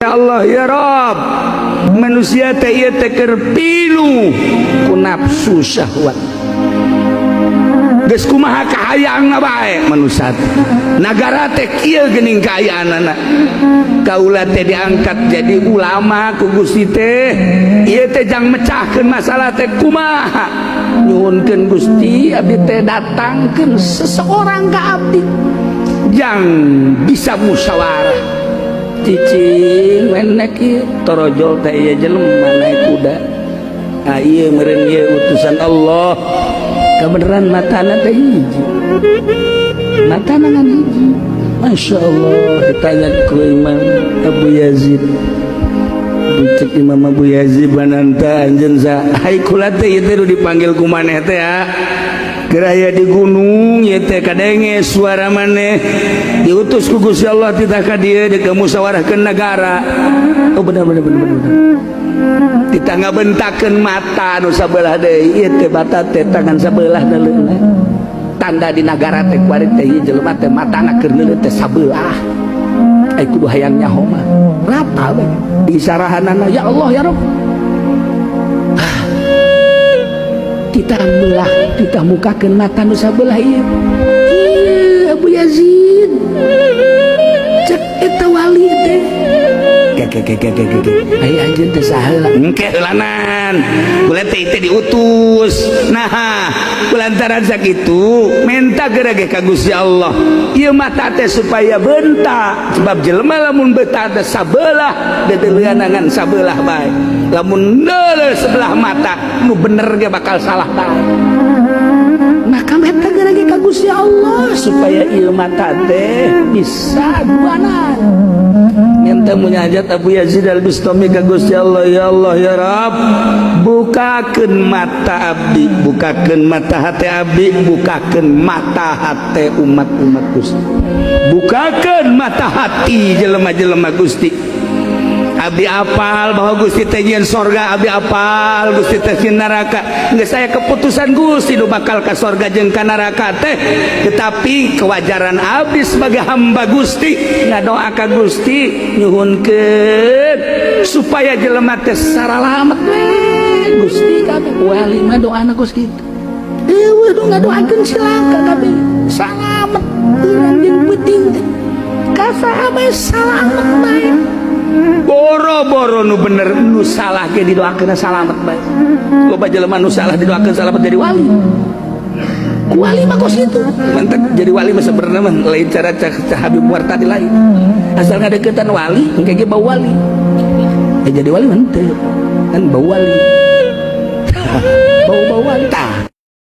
Allah ya Rob, manusia teh ieu teh keur pilu ku nafsu syahwat. Geus kumaha kahayaangna bae manusia nagara teh kieu geuning kaayaanana. Kaula teh diangkat jadi ulama ku Gusti teh ieu teh jang mecahkeun masalah teh kumaha. Nyuhunkeun Gusti abdi teh datangkeun seseorang ka abdi jang bisa musyawarah. Cicing menek ieu torojol teh ieu jelema naik kuda. Ah ieu meureun ieu utusan Allah. Kebenaran matana teh hiji, matana ngan hiji. Masya Allah, ditanya ku Imam Abu Yazid, bucek Imam Abu Yazid bananta anjeun sa hai kula teh ieu teh dipanggil ku maneh teh ya keraya di gunung ieu teh kadenge suara maneh diutus ku Gusti Allah titah ka dieu dek musyawarahkeun negara. Oh benar kita ngabentakeun mata anu sabelah deui ieu teh mata teh tangan sabelah daleuna tanda di negara teh kuari teh ieu jelema teh matana keur neuleut teh sabelah ai kudu hayang nyaho mah rata we isarahanana ya Allah ya Rabb. Kita belah kita mukakeun mata nu sabelah ieu Abu Yazid cek eta wali teh ai anjeun teh saha engke heulanan kula teh diutus nah kulantaran sakitu menta gerage ka Gusti Allah ieu mata teh supaya bentak sebab jelema lamun betah teh sabelah deuleuanangan sabelah bae lamun neuleuh sebelah mata nu bener ge bakal salah bae maka menta gerage ka Gusti Allah supaya ieu mata teh bisa duanan. Minta munajat Abu Yazid Al-Bustami ka Gusti Allah ya Allah ya Rabb bukakeun mata abdi bukakeun mata hati abdi bukakeun mata hati umat-umat Gusti bukakeun mata hati jelema-jelema Gusti. Abdi apal bahwa Gusti teh nyieun sorga abdi apal Gusti teh nyieun neraka geus saya keputusan Gusti nu bakal ka sorga jeung ka neraka teh tetapi kewajaran abdi sebagai hamba Gusti ngadoa ka Gusti nyuhunkeun supaya jelema teh saralamet we Gusti kabeh wali mah doana Gusti eueuh nu ngadoakeun silaka kabeh salamet urang jeung peuting teh ka sahabat salamet bae boro-boro nu bener nu salah ge didoakeun salamet bae loba jelema nu salah didoakeun salamet jadi wali ku wali mah kos kitu mantep jadi wali mah sebenarnya mah lain cara Habib Wartadi lain asal ngadeukeutan wali engke ge bau wali jadi wali mah henteu kan bau wali bau wali tah